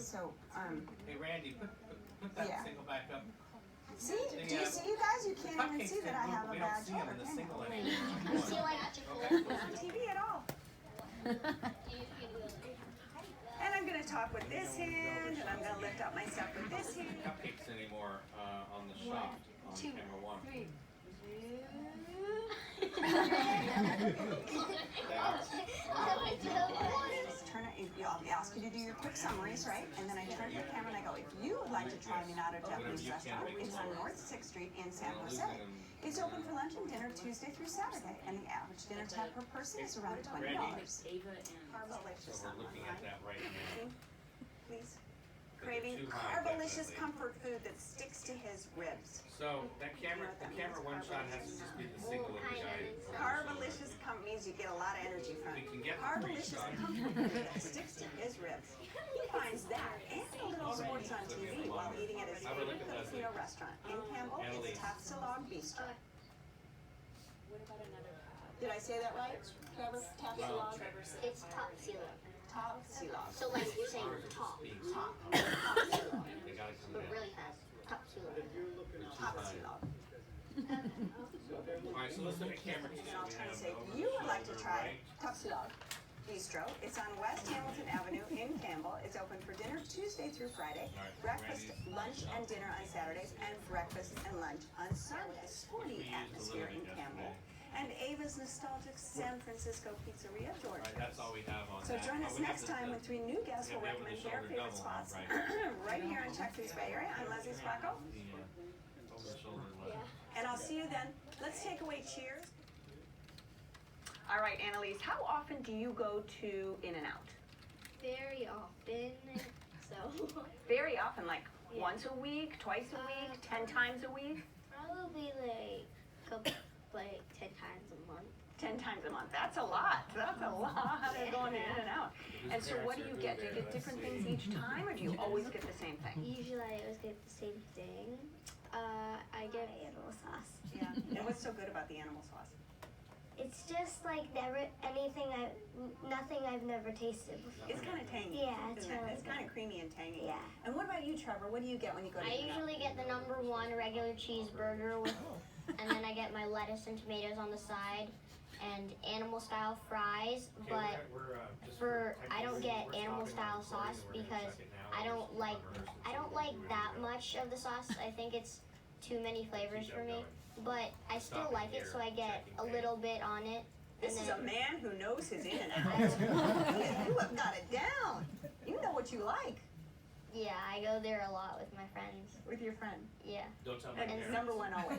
so, Hey Randy, put that Yeah. single back up. see, do you see, you guys? You can't even see that I have a We don't bad see them shoulder, in the can you? single You anymore. see like Not on TV at all. And I'm gonna talk with this hand, and I'm gonna lift up my stuff with this hand. Cupcakes anymore on the shot on camera 1. 3. Turn it, I'll ask you to do your quick summaries, right? And then I turn to the camera and I go, if you would like to try Minato Japanese restaurant, it's on North 6th Street in San Jose. It's open for lunch and dinner Tuesday through Saturday, and the average dinner tab per person is around $20. Carbolicious So we're looking at that right now. please. Craving carbolicious comfort food that sticks to his ribs. So the camera 1 shot has to just be the single of the guy. Carbolicious means you get a lot of energy from We it. can get Carbolicious comfort food that sticks to his ribs. He finds that and a little sports on TV while eating at his favorite Filipino restaurant in Campbell. It's Tapsilog Bistro. Did I say that right, Trevor? Tapsilog? it's Tapsilog. Tapsilog. So like you're saying top, Top. They gotta come but down. really fast. Tapsilog. Tapsilog. Alright, so let's look at camera 2. And I'll try to say, if you would like to try Tapsilog Bistro, it's on West Hamilton Avenue in Campbell. It's open for dinner Tuesday through Friday, breakfast, lunch, and dinner on Saturdays, and breakfast and lunch on Sundays. Sporty atmosphere in Campbell. And Ava's nostalgic San Francisco Pizzeria, Georgia. Alright, that's all we have on So that. join Oh, us we have next the- time when 3 new guests will we have the recommend their shoulder favorite double, spots right. right here in Texas Bay Area. I'm Leslie Sparko, Over the shoulder level. and I'll see you then. Let's take away cheers. All right, Annalise, how often do you go to In-N-Out? Very often. So Very often, like Yeah. once a week, twice a week, 10 times a week? probably like 10 times a month. 10 times a month. That's a lot. That's a lot of going to In-N-Out. And so what do you get? Do you get different things each time, or do you always get the same thing? Usually I always get the same thing. I get animal sauce. Yeah. And what's so good about the animal sauce? It's just like nothing I've never tasted before. It's kind of tangy. Yeah, it's isn't it? really It's kind of creamy and tangy. Yeah. And what about you, Trevor? What do you get when you go to I In-N-Out? usually get the #1 regular cheeseburger with, and then I get my lettuce and tomatoes on the side, and animal style fries. But I don't get animal style sauce because I don't like that much of the sauce. I think it's too many flavors for me. But I still like it, so I get a little bit on it. This and is a then, man who knows his In-N-Out. You have got it down. You know what you like yeah, I go there a lot with my friends. with your friend. Yeah, Don't tell me. And it's #1 always.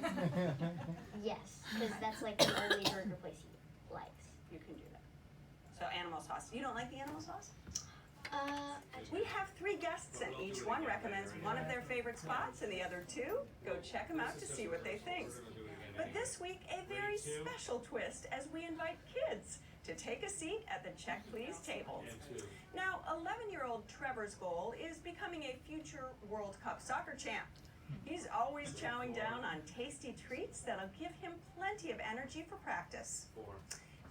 yes, because that's like the only burger place he likes. You can do that. So animal sauce. You don't like the animal sauce? I We have 3 guests, and each one recommends one of their favorite spots, and the other 2 go check them out to see what they think. But this week, a very special twist as we invite kids to take a seat at the Check Please tables. Now, 11-year-old Trevor's goal is becoming a future World Cup soccer champ. He's always chowing down on tasty treats that'll give him plenty of energy for practice.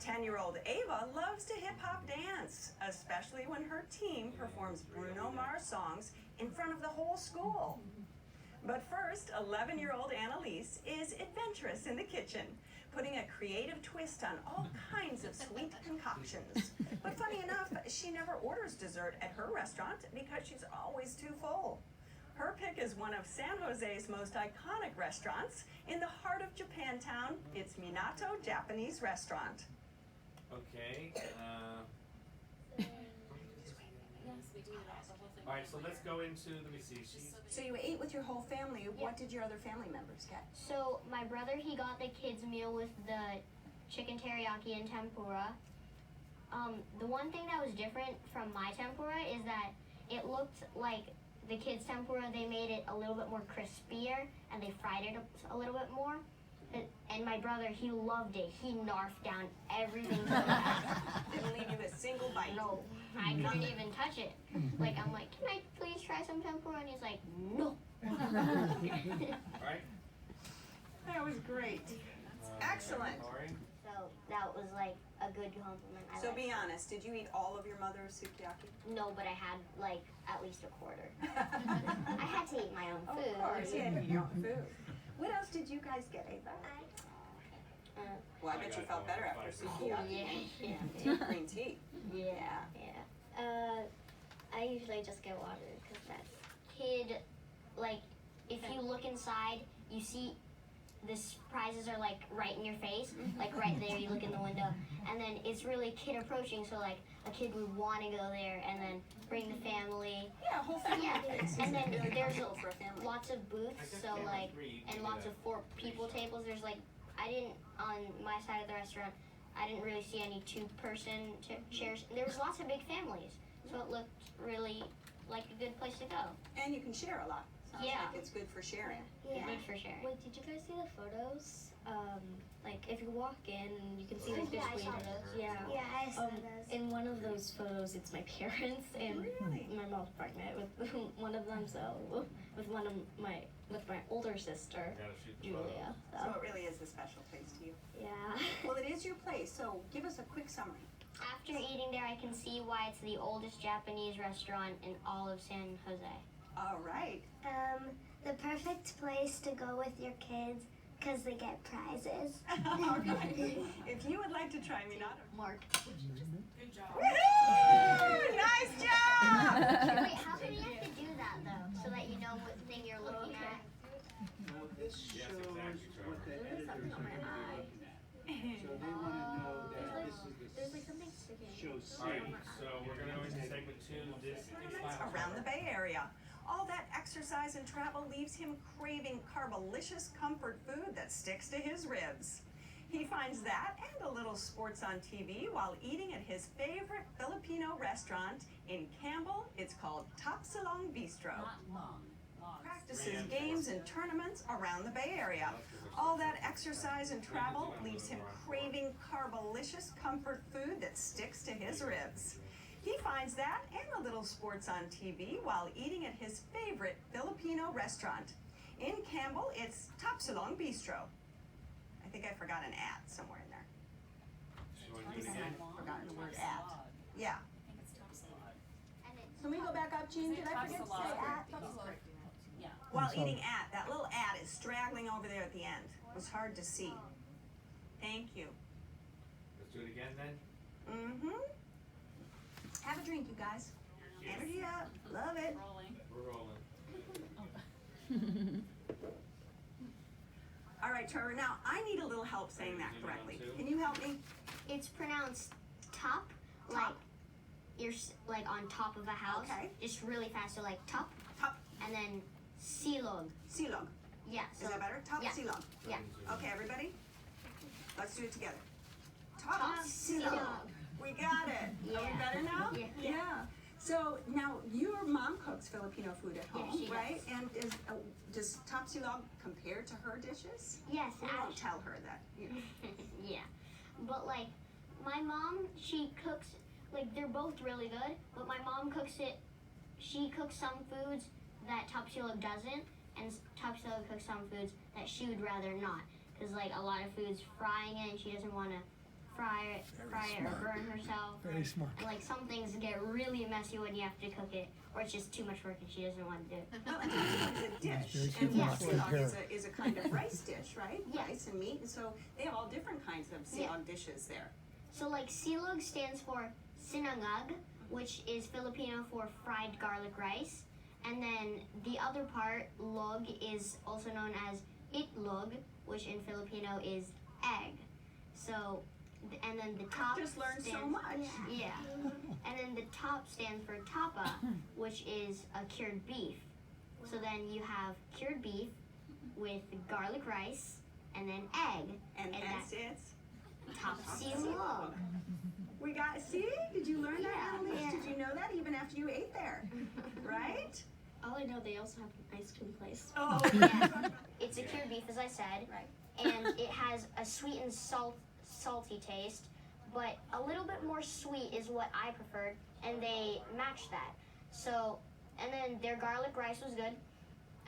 10-year-old Ava loves to hip-hop dance, especially when her team performs Bruno Mars songs in front of the whole school. But first, 11-year-old Annalise is adventurous in the kitchen, putting a creative twist on all kinds of sweet concoctions. But funny enough, she never orders dessert at her restaurant because she's always too full. Her pick is one of San Jose's most iconic restaurants in the heart of Japantown. It's Minato Japanese Restaurant. Okay. All right, so let's go into. Let me see. So you ate with your whole family. What did your other family members get? So my brother, he got the kids meal with the chicken teriyaki and tempura. The one thing that was different from my tempura is that it looked like the kids' tempura. They made it a little bit more crispier and they fried it a little bit more. And my brother, he loved it. He narfed down everything. Didn't leave you a single bite. No, I couldn't even touch it. Like, I'm like, can I please try some tempura? And he's like, no. All right. That was great. Excellent. Corey? So that was like a good compliment. I So like be honest, did you eat all of your mother's sukiyaki? No, but I had like at least a quarter. I had to eat my own food. Of course, you had to eat your own food. What else did you guys get, Ava? Well, I bet you felt better after sukiyaki. Yeah. Green tea. Yeah. I usually just get water because that's. Kid, like, if you look inside, you see the prizes are like right in your face, like right there. You look in the window, and then it's really kid approaching. So like a kid would want to go there, and then bring the family. Yeah, whole family. Yeah, and then Really there's comfortable for a family. lots of booths. So like, and lots of 4 people tables. There's like, I didn't on my side of the restaurant. I didn't really see any 2-person chairs. There was lots of big families, so it looked really like a good place to go. And you can share a lot. Sounds Yeah. like it's good for sharing. Good for sharing. Wait, did you guys see the photos? Like if you walk in, you can see like Yeah, there's I saw windows. those. Yeah. Yeah, I saw In one of those photos, it's my parents and Really? my mom's pregnant with one of them. So with my older sister, Julia. So it really is a special place to you. Yeah. Well, it is your place, so give us a quick summary. After eating there, I can see why it's the oldest Japanese restaurant in all of San Jose. All right. The perfect place to go with your kids because they get prizes. All right. If you would like to try Minato. Mark. Good job. Woo! Nice job! Wait, how do you have to do that though, so that you know what thing you're looking at? Well, this Yes, shows exactly, what the editors are doing. So they want to know that this is There's the like something sticking. show Alright, C. so we're gonna go into segment 2. This is Around the Bay Area. All that exercise and travel leaves him craving carbolicious comfort food that sticks to his ribs. He finds that and a little sports on TV while eating at his favorite Filipino restaurant in Campbell. It's called Tapsilog Bistro. Practices games and tournaments around the Bay Area. All that exercise and travel leaves him craving carbolicious comfort food that sticks to his ribs. He finds that and a little sports on TV while eating at his favorite Filipino restaurant. In Campbell, it's Tapsilog Bistro. I think I forgot an at somewhere in there. You wanna do it again? Forgot the word at. Yeah. And it's Can we go back up, Jean? Did I forget to say at? While eating at, that little at is straggling over there at the end. It was hard to see. Thank you. Let's do it again then. Mm-hmm. Have a drink, you guys. Energy up. Love it. We're rolling. All right, Trevor. Now, I need a little help saying that correctly. Can you help me? It's pronounced top, like Top. you're like on top of a house. Okay. Just really fast. So like top, Top and then silog. silog. Yeah. So Is that better? Top yeah. silog. Yeah. Okay, everybody? Let's do it together. Top Top silog. silog. We got it. Are we Yeah. better now? Yeah. So now your mom cooks Filipino food at Yeah, home, she right? And does Tapsilog compare to her dishes? Yes. We won't tell her that, you know. Yeah. But like my mom, she cooks like they're both really good. But my mom cooks it. She cooks some foods that Tapsilog doesn't, and Tapsilog cooks some foods that she would rather not. Cause like a lot of foods frying it, and she doesn't want to fry it or burn herself. Very smart. And, like some things get really messy when you have to cook it, or it's just too much work and she doesn't want to do it. Well, and Tapsilog is a dish, Very and simple. silog Yeah. is a kind of rice dish, right? Yeah. Rice and meat, and so they have all different kinds of silog dishes there. So like silog stands for sinangag, which is Filipino for fried garlic rice. And then the other part, log, is also known as itlog, which in Filipino is egg. So, and then the top Just learned so stands- much. Yeah. And then the top stands for tapa, which is a cured beef. So then you have cured beef with garlic rice and then egg. And that's it's Tapsilog. we got. See? Did you learn that, Yeah. Annalise? Yeah. Did you know that even after you ate there? Right? All I know, they also have an ice cream place. Oh, Yeah. It's a cured beef, as I said. Right. And it has a sweet and salty taste, but a little bit more sweet is what I preferred, and they matched that. So, and then their garlic rice was good,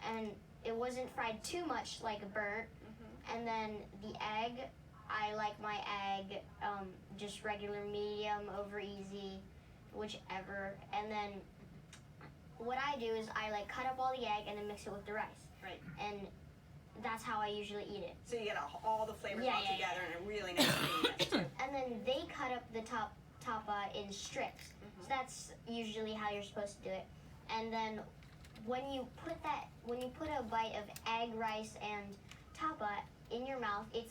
and it wasn't fried too much like a burnt. And then the egg, I like my egg just regular medium over easy, whichever. And then what I do is I like cut up all the egg and then mix it with the rice. Right. And that's how I usually eat it. So you get all the flavors Yeah, all yeah, together and a really nice creaminess too. And then they cut up the tapa in strips. So that's usually how you're supposed to do it. And then when you put a bite of egg, rice, and tapa in your mouth, it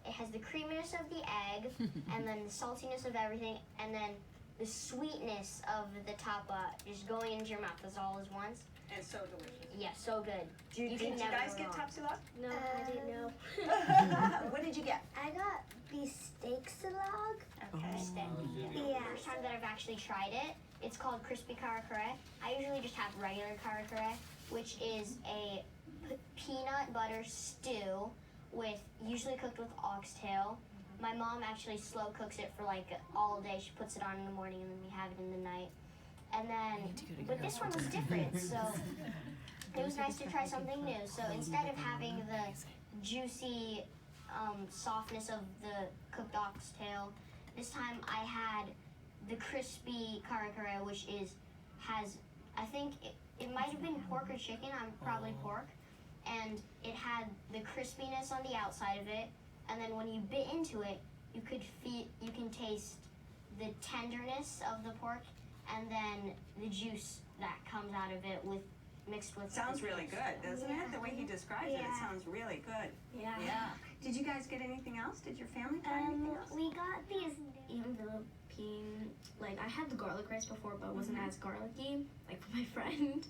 has the creaminess of the egg, and then the saltiness of everything, and then the sweetness of the tapa just going into your mouth as all as once. And so delicious. Yeah, so good. Did you can never guys go get wrong. Tapsilog? No, I didn't know. What did you get? I got Tapsilog. Okay. Yeah. First time that I've actually tried it, it's called crispy karakure. I usually just have regular karakure, which is a peanut butter stew with usually cooked with oxtail. My mom actually slow cooks it for like all day. She puts it on in the morning and then we have it in the night. And then, but this one was different, so it was nice to try something new. So instead of having the juicy softness of the cooked oxtail, this time I had the crispy karakure, which has I think it might have been pork or chicken. I'm probably pork, and it had the crispiness on the outside of it, and then when you bit into it, you can taste the tenderness of the pork, and then the juice that comes out of it mixed with. Sounds really good, doesn't it? The way he describes it, it Yeah. sounds really good. Yeah. Yeah. Did you guys get anything else? Did your family try anything else? We got these. Even Philippine, like I had the garlic rice before, but it wasn't as garlicky, like for my friend.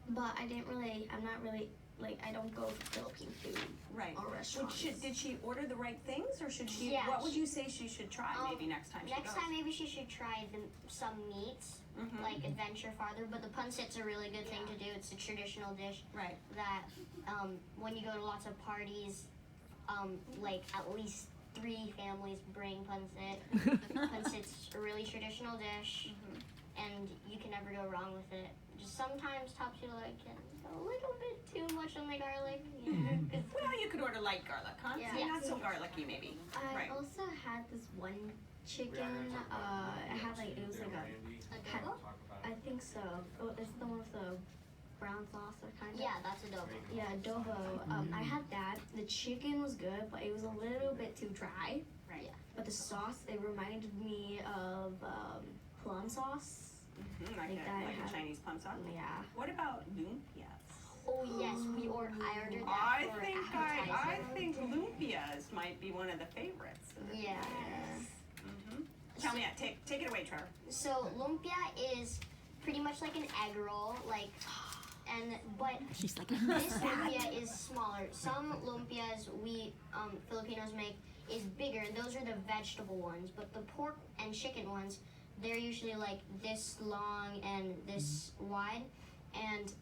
But I'm not really, like I don't go for Philippine food Right. or restaurants. Did she order the right things, or should she? Yeah, What would you say she should try? Maybe next time she Next goes. time, maybe she should try some meats, like adventure farther. But the pancit's a really good thing to do. It's a traditional dish Right. that when you go to lots of parties, like at least 3 families bring pancit. Pancit's a really traditional dish, and you can never go wrong with it. Just sometimes Tapsilog can go a little bit too much on the garlic. You know, 'cause Well, you could order light garlic, huh? Yeah. See, not so garlicky, maybe. I Right. also had this one chicken. I had like it was like I think so. Oh, it's the one with the brown sauce or kind of. yeah, that's adobo. Yeah, adobo. I had that. The chicken was good, but it was a little bit too dry. Right. Yeah. But the sauce, it reminded me of plum sauce. Like that a Chinese plum sauce. Yeah. What about lumpias? Oh yes, I ordered that I for think appetizer. lumpias might be one of the favorites. Yeah. Tell me, take it away, Trevor. So lumpia is pretty much like an egg roll, but She's like, this lumpia is smaller. Some lumpias we Filipinos make is bigger, and those are the vegetable ones. But the pork and chicken ones, they're usually like this long and this wide. And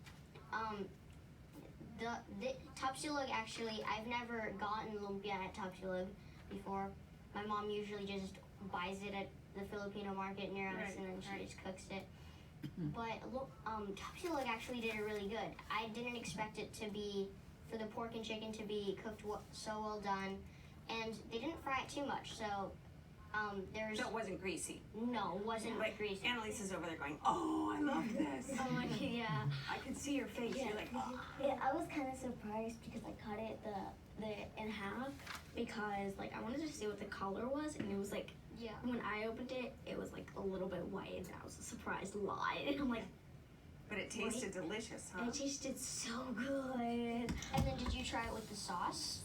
the Tapsilog, actually, I've never gotten lumpia at Tapsilog before. My mom usually just buys it at the Filipino market near us, Right, and then she right. just cooks it. But Tapsilog actually did it really good. I didn't expect it to be, for the pork and chicken to be cooked so well done, and they didn't fry it too much. So there's So it wasn't greasy. no, it wasn't Like greasy. Annalisa's over there going, "Oh, I love this." Oh yeah. I could see your face. You're like, "Oh." Yeah, I was kind of surprised because I cut it in half because like I wanted to see what the color was, and it was like Yeah. when I opened it, it was like a little bit white, and I was surprised a lot. And I'm like, But it tasted delicious, huh? it tasted so good. And then did you try it with the sauce?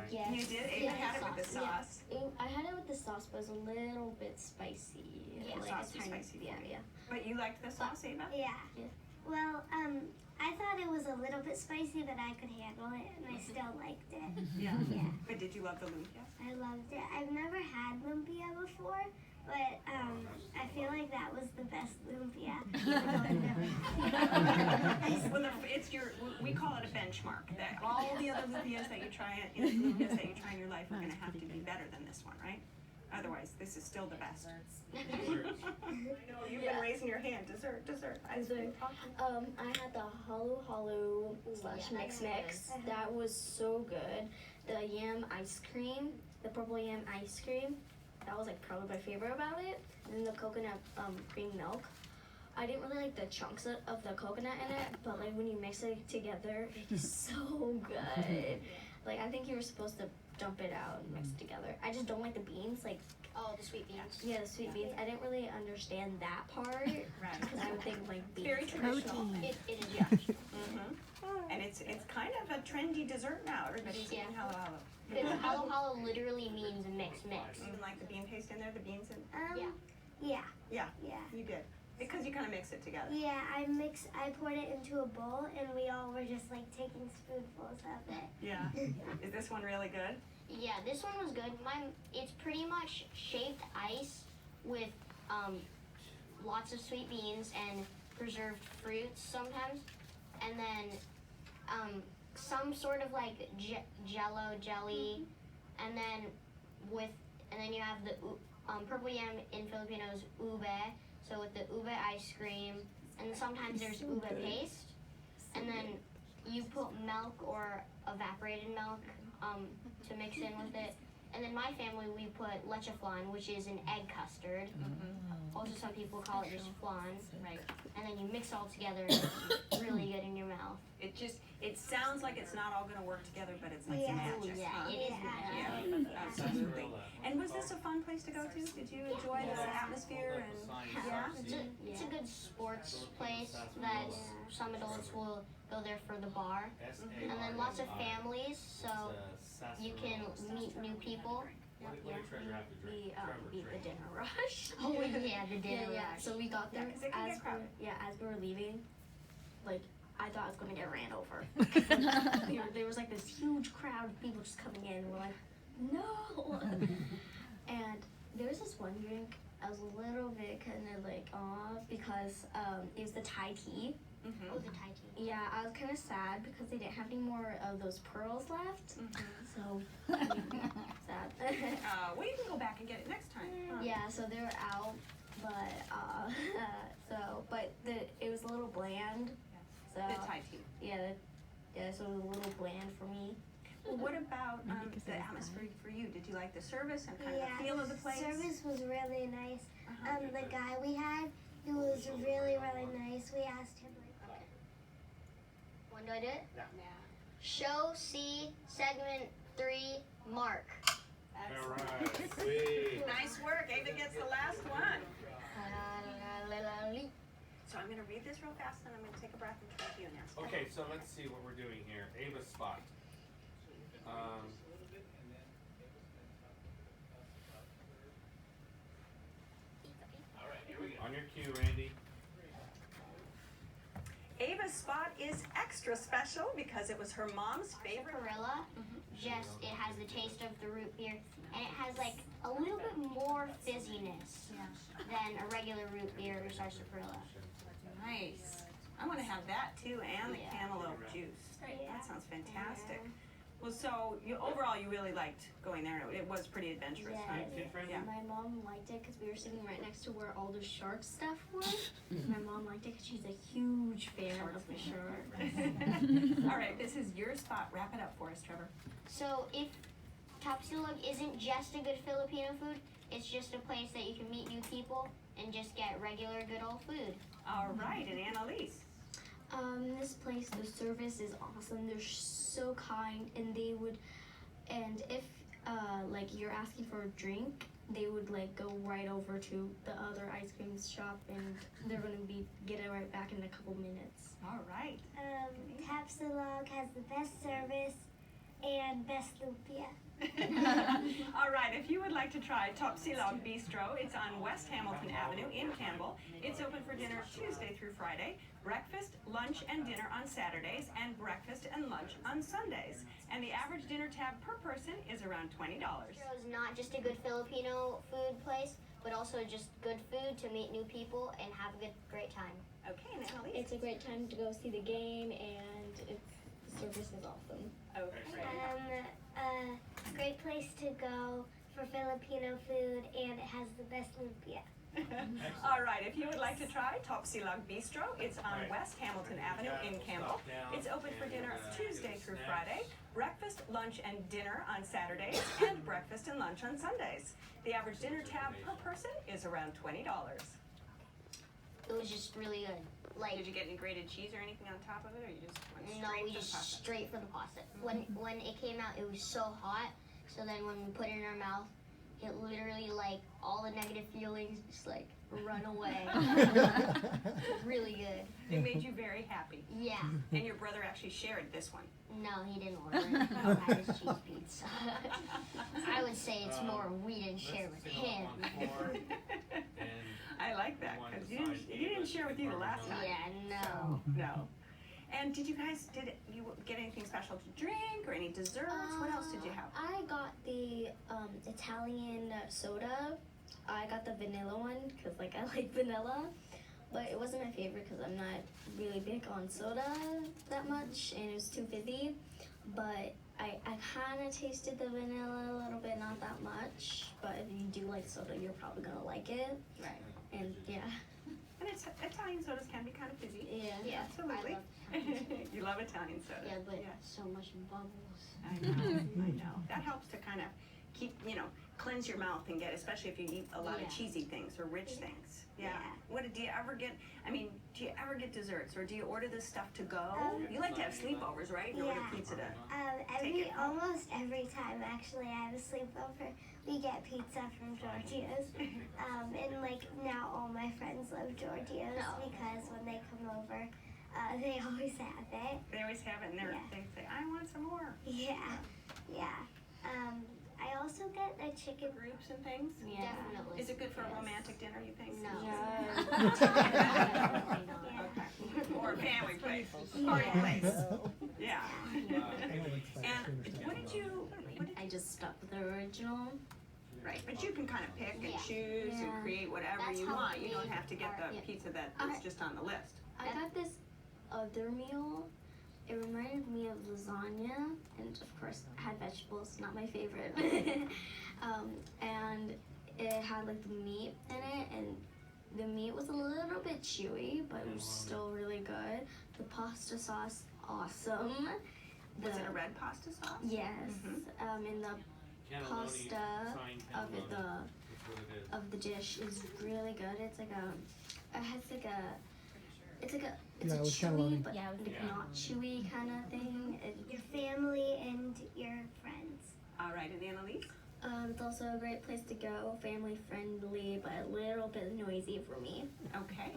Yes. You did? Ava Yeah, had it with the sauce, yeah. sauce. I had it with the sauce, but it was a little bit spicy. Yeah, like sauce a was tiny, spicy. Yeah, yeah. But you liked the sauce, Ava? Yeah. Yeah. Well, I thought it was a little bit spicy, but I could handle it, and I still liked it. Yeah. Yeah. But did you love the lumpia? I loved it. I've never had lumpia before, but I feel like that was the best lumpia. Well, it's we call it a benchmark. That all the other lumpias that you try in your life are going to have to be better than this one, right? Otherwise, this is still the best. I know, you've been raising your hand. Dessert. I had the halu / mix. That was so good. The yam ice cream, the purple yam ice cream, that was like probably my favorite about it. And then the coconut cream milk. I didn't really like the chunks of the coconut in it, but like when you mix it together, it's so good. Like I think you were supposed to dump it out and mix it together. I just don't like the beans, like The sweet beans. yeah, the sweet beans. I didn't really understand that part Right. because I would think like beans. Very traditional. It is, yeah. And it's kind of a trendy dessert now. Everybody's eating halo halo. Because halo halo literally means mix. Even like the bean paste in there, the beans and Yeah. Yeah. you did. Because you kind of mix it together. Yeah, I poured it into a bowl and we all were just like taking spoonfuls of it. Yeah. Is this one really good? Yeah, this one was good. It's pretty much shaved ice with lots of sweet beans and preserved fruits sometimes, and then some sort of like jello jelly, and then you have the purple yam in Filipinos ube. So with the ube ice cream, and sometimes there's ube paste, and then you put milk or evaporated milk to mix in with it. And then my family, we put leche flan, which is an egg custard. Also, some people call it just flan. Right. And then you mix it all together, and it's really good in your mouth. It sounds like it's not all going to work together, but it's like magic. Yeah, huh? it is magic. Yeah, absolutely. And was this a fun place to go to? Did you enjoy the atmosphere? And It's a good sports place that some adults will go there for the bar. And then lots of families, so you can meet new people. We beat the dinner rush. Oh yeah, the dinner rush. So we got there Yeah, 'cause it can as get crowded. as we were leaving. Like I thought I was gonna get ran over. There was like this huge crowd of people just coming in. And we're like, no. And there was this one drink. I was a little bit kind of like off because it was the Thai tea. Oh, the Thai tea. Yeah, I was kind of sad because they didn't have any more of those pearls left. So sad. Well, you can go back and get it next time. Huh? Yeah, so they were out, but it was a little bland. So The Thai tea. so it was a little bland for me. Well, what about the atmosphere for you? Did you like the service and kind of the feel of the place? Service was really nice. Uh-huh. The guy we had, he was really, really nice. We asked him like, When do I do it? Yeah. Show C segment 3 mark. Alright, sweet. Nice work. Ava gets the last one. So I'm going to read this real fast, and I'm going to take a breath and try to you and ask. Okay, so let's see what we're doing here. Ava's spot. On your cue, Randy. Ava's spot is extra special because it was her mom's favorite. Sarsaparilla, it has the taste of the root beer, and it has like a little bit more fizziness than a regular root beer or sarsaparilla. Nice. I want to have that too, and the Yeah. cantaloupe juice. That sounds fantastic. Well, so overall you really liked going there. It was pretty adventurous, huh? Yes. Kid friendly? Yeah. My mom liked it because we were sitting right next to where all the shark stuff was. My mom liked it because she's a huge fan of the shark. All right, this is your spot. Wrap it up for us, Trevor. So if Tapsilog isn't just a good Filipino food, it's just a place that you can meet new people and just get regular good old food. All right, and Annalise. This place, the service is awesome. They're so kind, and if like you're asking for a drink, they would like go right over to the other ice cream shop, and they're gonna get it right back in a couple minutes. All right. Tapsilog has the best service and best lumpia. All right, if you would like to try Tapsilog Bistro, it's on West Hamilton Avenue in Campbell. It's open for dinner Tuesday through Friday, breakfast, lunch, and dinner on Saturdays, and breakfast and lunch on Sundays. And the average dinner tab per person is around $20. It's not just a good Filipino food place, but also just good food to meet new people and have a great time. Okay, and Annalise. It's a great time to go see the game, and the service is awesome. Okay. A great place to go for Filipino food, and it has the best lumpia. All right, if you would like to try Tapsilog Bistro, it's on West Hamilton Avenue in Campbell. It's open for dinner Tuesday through Friday, breakfast, lunch, and dinner on Saturdays, and breakfast and lunch on Sundays. The average dinner tab per person is around $20. It was just really good. Like, Did you get any grated cheese or anything on top of it, or you just went no, straight we to the just pasta? straight for the pasta. When it came out, it was so hot. So then when we put it in our mouth, it literally, like, all the negative feelings just like run away. Really good. It made you very happy. Yeah. And your brother actually shared this one. No, he didn't order it. He had his cheese pizza. I would say it's more we didn't share with him. I like that, because you didn't share with you the last time. Yeah, no. No. And did you get anything special to drink or any desserts? What else did you have? I got the Italian soda. I got the vanilla one because like I like vanilla, but it wasn't my favorite because I'm not really big on soda that much, and it was too fizzy. But I kind of tasted the vanilla a little bit, not that much. But if you do like soda, you're probably gonna like it. Right. And yeah. And Italian sodas can be kind of fizzy. Yeah, Absolutely. I love You love Italian soda. Yeah, but so much bubbles. I know. I know. That helps to kind of keep, cleanse your mouth and especially if you eat a lot of cheesy things or rich things. Yeah. Do you ever get desserts, or do you order this stuff to go? You like to have sleepovers, right? You order pizza to Almost every time actually I have a sleepover, we get pizza from Giorgio's. And like now all my friends love Giorgio's because when they come over, they always have it. They always have it, and they say, "I want some more." Yeah. I also get the chicken Groups and things. Yeah. Definitely. Is it good for a romantic dinner, you think? No. Okay. Or a family place, party place. Yeah. And what did you? I just stuck with the original. Right, but you can kind of pick and choose and create whatever That's you how want. You we don't have to get the are. pizza that is just on the list. I got this other meal. It reminded me of lasagna, and of course it had vegetables, not my favorite. And it had like the meat in it, and the meat was a little bit chewy, but it was still really good. The pasta sauce, awesome. Was it a red pasta sauce? Yes. And the pasta of the dish is really good. It's like it's a chewy, but not chewy kind of thing. your family and your friends. All right, and Annalise? It's also a great place to go, family friendly, but a little bit noisy for me. Okay.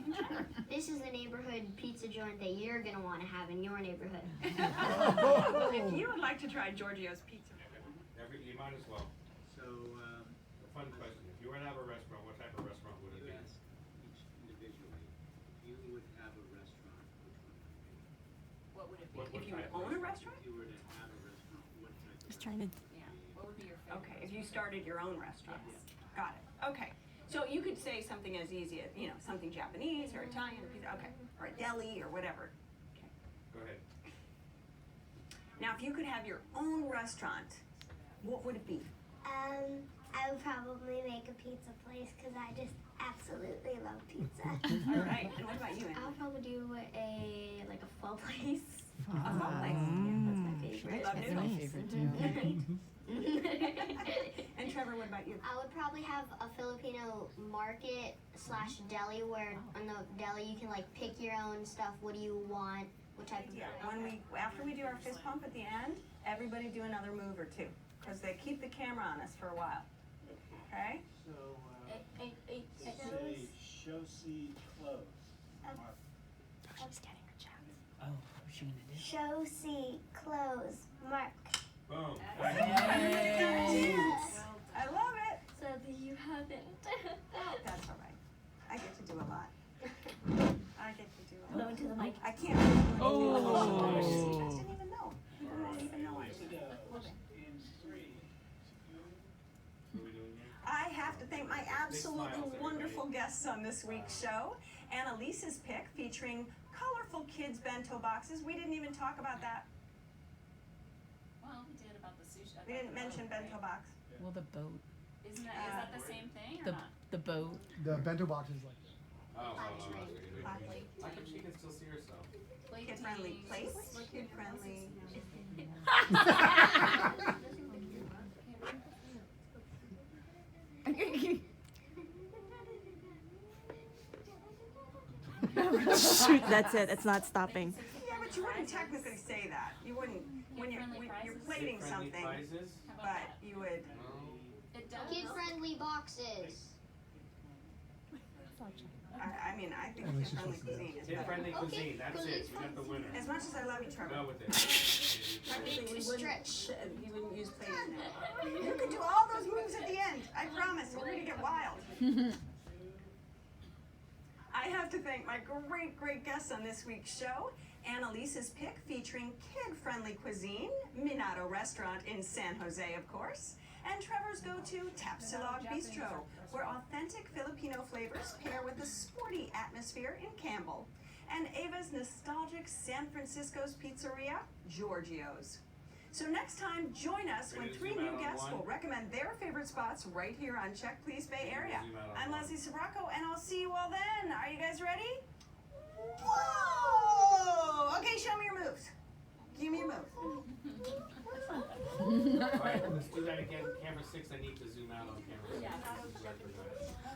This is the neighborhood pizza joint that you're gonna want to have in your neighborhood. If you would like to try Giorgio's pizza. You might as well. So, A fun question. If you were to have a restaurant, what type of restaurant would it be? each individually, if you would have a restaurant, which one would it be? What would it be? What If you would type of own a restaurant? If you were to have a restaurant, what type of Just trying to. Okay, if you started your own restaurant. Got it. Okay. So you could say something as easy as, something Japanese or Italian or pizza. Okay. Or a deli or whatever. Okay. Go ahead. Now, if you could have your own restaurant, what would it be? I would probably make a pizza place because I just absolutely love pizza. All right. And what about you, Anna? I'll probably do a pho place. A pho place. That's my favorite. Love That's noodles. my favorite too. And Trevor, what about you? I would probably have a Filipino market / deli where in the deli you can like pick your own stuff. What do you want? What type of After we do our fist pump at the end, everybody do another move or two, because they keep the camera on us for a while. Okay? So, say, show, see, close. Mark. She's getting her chance. Oh, what's she gonna do? Show, see, close, mark. Boom. I love it. So you haven't. That's all right. I get to do a lot. I get to do a Blow lot. into the mic. I can't. Oh. I didn't even know. I didn't even know I should do it. In 3, 2, What are we doing here? I have to thank my absolutely wonderful guests on this week's show. Annalise's pick featuring colorful kids' bento boxes. We didn't even talk about that. Well, we did about the sushi. We didn't mention bento box. Well, the boat. Isn't that, is that the same thing or The not? the boat. The bento box is like Oh, Platley. how come she can still see herself? Kid-friendly plates, kid-friendly. Shoot, that's it. It's not stopping. Yeah, but you wouldn't technically say that. You wouldn't, when you're plating Kid-friendly something, prizes? How about but that? you would, It does. Kid-friendly boxes. I mean, I think At least you're kid-friendly supposed to do cuisine is better. Kid-friendly Okay, cuisine, that's good. it, we got the winner. As much as I love you, Trevor. Go with it. Technically, we Stretch. wouldn't, he wouldn't use plating now. You could do all those moves at the end. I promise. We're gonna get wild. I have to thank my great guests on this week's show. Annalise's pick featuring kid-friendly cuisine, Minato Restaurant in San Jose, of course. And Trevor's go-to Tapsilog Bistro, where authentic Filipino flavors pair with a sporty atmosphere in Campbell. And Ava's nostalgic San Francisco's pizzeria, Giorgio's. So next time, join us when Ready to three zoom new out on guests one? will recommend their favorite spots right here on Check Please Bay Area. Zoom out on I'm one. Leslie Sirocco, and I'll see you all then. Are you guys ready? Whoa! Okay, show me your moves. Give me your moves. Alright, let's do that again. Camera 6, I need to zoom out on camera 6.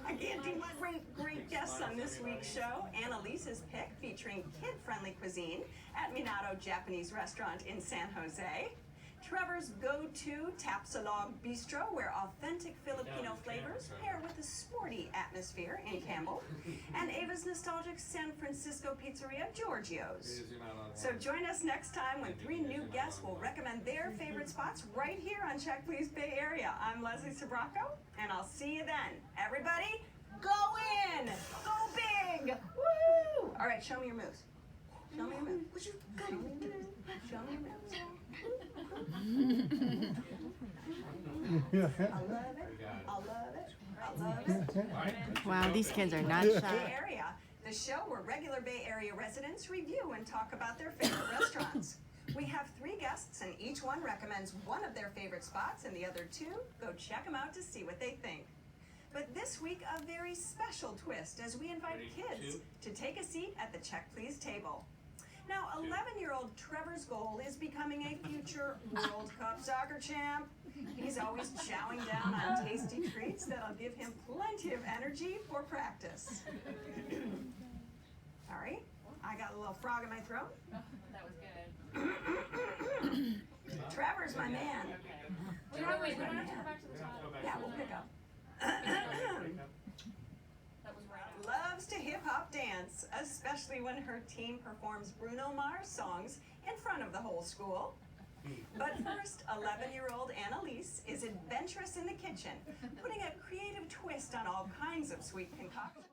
I can't do my great guests on this week's show. Annalise's pick featuring kid-friendly cuisine at Minato Japanese Restaurant in San Jose. Trevor's go-to Tapsilog Bistro, where authentic Filipino flavors pair with a sporty atmosphere in Campbell. And Ava's nostalgic San Francisco pizzeria, Giorgio's. So join us next time when three new guests will recommend their favorite spots right here on Check Please Bay Area. I'm Leslie Sirocco, and I'll see you then. Everybody, go in! Go big! Woo! All right, show me your moves. Show me your moves. Show me your moves. Show me your moves. yeah. I love it. I love it. I love it. Wow, these kids are not Bay shy. Area, the show where regular Bay Area residents review and talk about their favorite restaurants. We have three guests, and each one recommends one of their favorite spots, and the other two go check them out to see what they think. But this week, a very special twist as we invite kids to take a seat at the Check Please table. Now, 11-year-old Trevor's goal is becoming a future World Cup soccer champ. He's always chowing down on tasty treats that'll give him plenty of energy for practice. Sorry, I got a little frog in my throat. That was good. Trevor's my man. Wait, we don't have to go back to the top. Yeah, we'll pick up. That was right. Loves to hip-hop dance, especially when her team performs Bruno Mars songs in front of the whole school. But first, 11-year-old Annalise is adventurous in the kitchen, putting a creative twist on all kinds of sweet concoctions.